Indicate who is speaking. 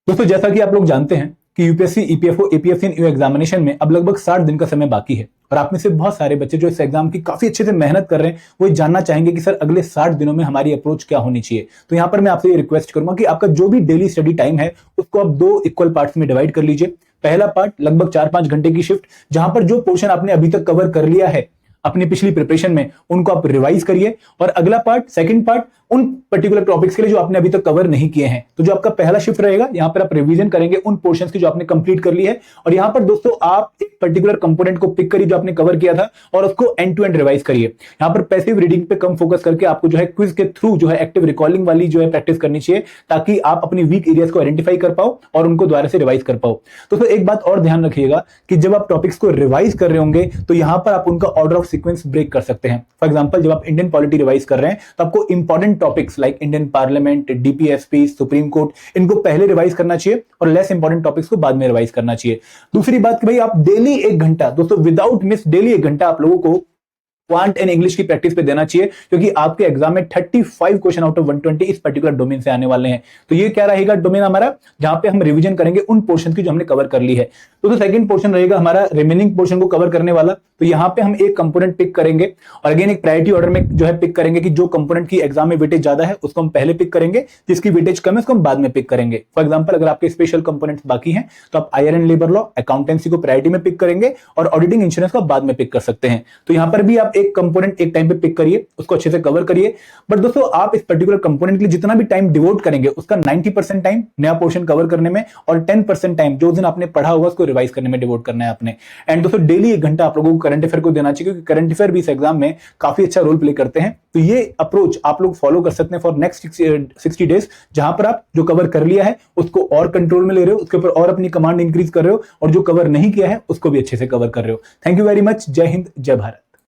Speaker 1: दोस्तों जैसा कि आप लोग जानते हैं कि UPSC, EPFO, APSC and examination में अब लगभग 60 दिन का समय बाकी है और आप में से बहुत सारे बच्चे जो इस एग्जाम की काफी अच्छे से मेहनत कर रहे हैं वो ये जानना चाहेंगे कि सर अगले 60 दिनों में हमारी अप्रोच क्या होनी चाहिए। तो यहां पर मैं आपसे ये रिक्वेस्ट करूंगा कि आपका जो भी डेली स्टडी टाइम है उसको आप 2 इक्वल पार्ट्स में डिवाइड कर लीजिए। पहला पार्ट लगभग 4-5 घंटे की शिफ्ट, जहां पर जो पोर्शन आपने अभी तक कवर कर लिया है अपनी पिछली प्रिपरेशन में उनको आप रिवाइज करिए, और अगला पार्ट, सेकंड पार्ट, उन पर्टिकुलर टॉपिक्स के लिए जो आपने अभी तक कवर नहीं किए हैं। तो जो आपका पहला शिफ्ट रहेगा यहां पर आप रिवीजन करेंगे उन पोर्शंस की जो आपने कंप्लीट कर ली है, और यहां पर दोस्तों आप एक पर्टिकुलर कंपोनेंट को पिक करिए जो आपने कवर किया था और उसको एंड टू एंड रिवाइज करिए। यहां पर पैसिव रीडिंग पे कम फोकस करके आपको जो है क्विज के थ्रू जो है एक्टिव रिकॉलिंग वाली जो है प्रैक्टिस करनी चाहिए, ताकि आप अपनी वीक एरियाज को आइडेंटिफाई कर पाओ और उनको दोबारा से रिवाइज कर पाओ। दोस्तों एक बात और ध्यान रखिएगा कि जब आप टॉपिक्स को रिवाइज कर रहे होंगे तो यहां पर आप उनका ऑर्डर ऑफ सीक्वेंस ब्रेक कर सकते हैं। फॉर एग्जांपल जब आप इंडियन पॉलिटी रिवाइज कर रहे हैं तो आपको important topics like Indian parliament, DPSP, supreme court, इनको पहले रिवाइज करना चाहिए और लेस इंपॉर्टेंट टॉपिक्स को बाद में रिवाइज करना चाहिए। दूसरी बात कि भाई आप डेली 1 घंटा, दोस्तों विदाउट मिस डेली 1 घंटा आप लोगों को क्वांट एंड इंग्लिश की प्रैक्टिस पे देना चाहिए, क्योंकि आपके एग्जाम में 35 क्वेश्चन आउट ऑफ 120 इस पर्टिकुलर डोमेन से आने वाले हैं। तो ये क्या रहेगा डोमेन हमारा, जहां पे हम रिवीजन करेंगे उन पोर्शन की जो हमने कवर कर ली है। तो सेकंड पोर्शन रहेगा हमारा रिमेनिंग पोर्शन को कवर करने वाला। तो यहां पे हम एक कंपोनेंट पिक करेंगे और अगेन एक प्रायोरिटी ऑर्डर में जो है पिक करेंगे कि जो कंपोनेंट की एग्जाम में वेटेज ज्यादा है उसको हम पहले पिक करेंगे, जिसकी वेटेज कम है उसको हम बाद में पिक करेंगे। फॉर एग्जांपल अगर आपके स्पेशल कंपोनेंट्स बाकी हैं तो आप IR and labour law, accountancy को प्रायोरिटी में पिक करेंगे और ऑडिटिंग इंश्योरेंस को बाद में पिक कर सकते हैं। तो यहां पर भी आप एक कंपोनेंट एक टाइम पे पिक करिए, उसको अच्छे से कवर करिए। बट दोस्तों आप इस पर्टिकुलर कंपोनेंट के लिए जितना भी टाइम डिवोट करेंगे उसका 90% टाइम नया पोर्शन कवर करने में और 10% टाइम जो दिन आपने पढ़ा होगा उसको रिवाइज करने में डिवोट करना है आपने। एंड दोस्तों डेली 1 घंटा आप लोगों को करंट अफेयर को देना चाहिए, क्योंकि करंट अफेयर भी इस एग्जाम में काफी अच्छा रोल प्ले करते हैं। तो ये अप्रोच आप लोग फॉलो कर सकते हैं फॉर नेक्स्ट 60 डेज, जहां पर आप जो कवर कर लिया है उसको और कंट्रोल में ले रहे हो, उसके ऊपर और अपनी कमांड इंक्रीज कर रहे हो, और जो कवर नहीं किया है उसको भी अच्छे से कवर कर रहे हो। Thank you very much. जय हिंद, जय भारत।